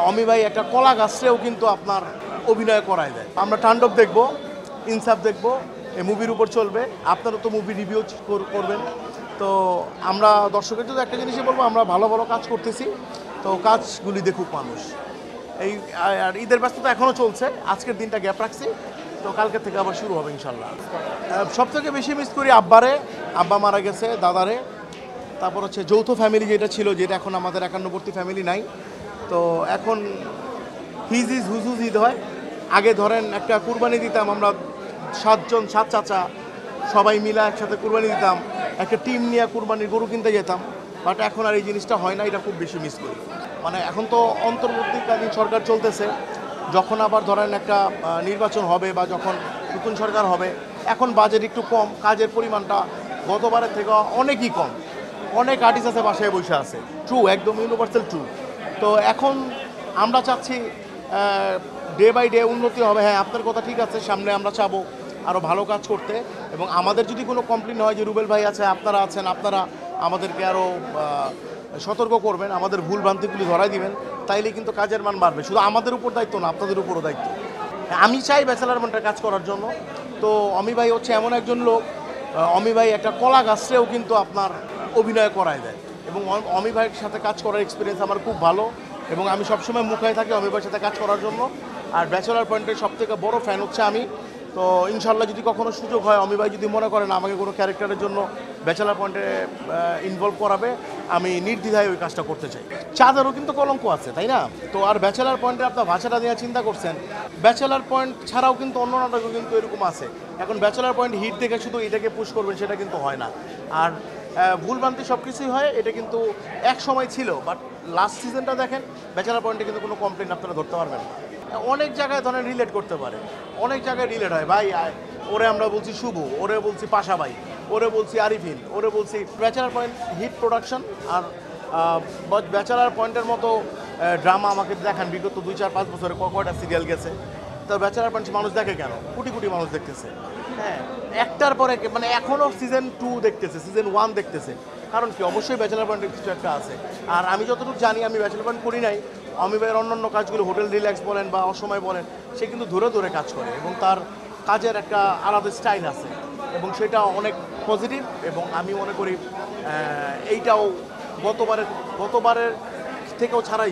অমি ভাই একটা কলা গাছরেও কিন্তু আপনার অভিনয় করায় দেয়। আমরা তাণ্ডব দেখব, ইনসাফ দেখব, এই মুভির উপর চলবে। আপনারা তো মুভি রিভিউ করবেন। তো আমরা দর্শকের জন্য একটা জিনিসই বলবো, আমরা ভালো ভালো কাজ করতেছি, তো কাজগুলি দেখুক মানুষ। এই আর ঈদের ব্যস্ততা এখনও চলছে, আজকের দিনটা গ্যাপ রাখছি, তো কালকে থেকে আবার শুরু হবে ইনশাল্লাহ। সবথেকে বেশি মিস করি আব্বারে, আব্বা মারা গেছে, দাদারে। তারপর হচ্ছে যৌথ ফ্যামিলি যেটা ছিল, যেটা এখন আমাদের একান্নবর্তী ফ্যামিলি নাই। তো এখন হিজ ইজ হুজুজ ঈদ হয়। আগে ধরেন একটা কুরবানি দিতাম আমরা, 7 চাচা সবাই মিলে একসাথে কুরবানি দিতাম, একটা টিম নিয়ে কুরবানির গরু কিনতে যেতাম। বাট এখন আর এই জিনিসটা হয় না, এটা খুব বেশি মিস করি। মানে এখন তো অন্তর্বর্তীকালীন সরকার চলতেছে, যখন আবার ধরেন একটা নির্বাচন হবে বা যখন নতুন সরকার হবে, এখন বাজেট একটু কম, কাজের পরিমাণটা গতবারের থেকে অনেকই কম। অনেক আর্টিস্ট আছে বাসায় বসে আছে, ট্রু, একদম ইউনিভার্সাল ট্রু। তো এখন আমরা চাচ্ছি ডে বাই ডে উন্নতি হবে। হ্যাঁ, আপনার কথা ঠিক আছে, সামনে আমরা চাবো আরও ভালো কাজ করতে। এবং আমাদের যদি কোনো কমপ্লেন হয় যে রুবেল ভাই আছে, আপনারা আছেন, আপনারা আমাদেরকে আরও সতর্ক করবেন, আমাদের ভুল ভ্রান্তিগুলি ধরাই দিবেন, তাইলে কিন্তু কাজের মান বাড়বে। শুধু আমাদের উপর দায়িত্ব না, আপনাদের উপরও দায়িত্ব। আমি চাই ব্যাচেলার মনটা কাজ করার জন্য। তো অমি ভাই হচ্ছে এমন একজন লোক, অমি ভাই একটা কলা গাছরেও কিন্তু আপনার অভিনয় করায় দেয়। এবং অমি ভাইয়ের সাথে কাজ করার এক্সপিরিয়েন্স আমার খুব ভালো, এবং আমি সবসময় মুখায় থাকি অমি ভাইয়ের সাথে কাজ করার জন্য। আর ব্যাচেলার পয়েন্টের সবথেকে বড় ফ্যান হচ্ছে আমি। তো ইনশাল্লাহ যদি কখনো সুযোগ হয়, অমি ভাই যদি মনে করেন আমাকে কোনো ক্যারেক্টারের জন্য ব্যাচেলার পয়েন্টে ইনভলভ করাবে, আমি নির্দ্বিধায় ওই কাজটা করতে চাই। চাঁদেরও কিন্তু কলঙ্ক আছে, তাই না? তো আর ব্যাচেলার পয়েন্টে আপনার ভাষাটা নিয়ে চিন্তা করছেন, ব্যাচেলার পয়েন্ট ছাড়াও কিন্তু অন্য নাটকও কিন্তু এরকম আছে। এখন ব্যাচেলার পয়েন্ট হিট দেখে শুধু এটাকে পুশ করবেন সেটা কিন্তু হয় না। আর ভুলভ্রান্তি সব কিছুই হয়, এটা কিন্তু এক সময় ছিল, বাট লাস্ট সিজনটা দেখেন, ব্যাচেলার পয়েন্টে কিন্তু কোনো কমপ্লেন আপনারা ধরতে পারবেন না। অনেক জায়গায় ধরেন রিলেট করতে পারে, অনেক জায়গায় রিলেট হয়। ভাই ওরে আমরা বলছি শুভ, ওরে বলছি পাশা ভাই, ওরে বলছি আরিফিন, ওরে বলছি। Bachelor point hit production. আর ব্যাচেলার পয়েন্টের মতো ড্রামা আমাকে দেখান বিগত 2-4-5 বছরে কয়টা সিরিয়াল গেছে। তো ব্যাচেলার পয়েন্ট মানুষ দেখে কেন? কোটি কোটি মানুষ দেখতেছে। হ্যাঁ, একটার পরে মানে এখনও সিজন 2 দেখতেছে, সিজন 1 দেখতেছে। কারণ কি? অবশ্যই ব্যাচেলার পয়েন্টের কিছু একটা আছে। আর আমি যতটুকু জানি, আমি ব্যাচেলার পয়েন্ট করি নাই, অমি ভাইয়ের অন্যান্য কাজগুলো, হোটেল রিল্যাক্স বলেন বা অসময় বলেন, সে কিন্তু ধরে ধরে কাজ করে এবং তার কাজের একটা আলাদা স্টাইল আছে, এবং সেটা অনেক পজিটিভ। এবং আমি মনে করি এইটাও গতবারের থেকেও ছাড়াই যাবে।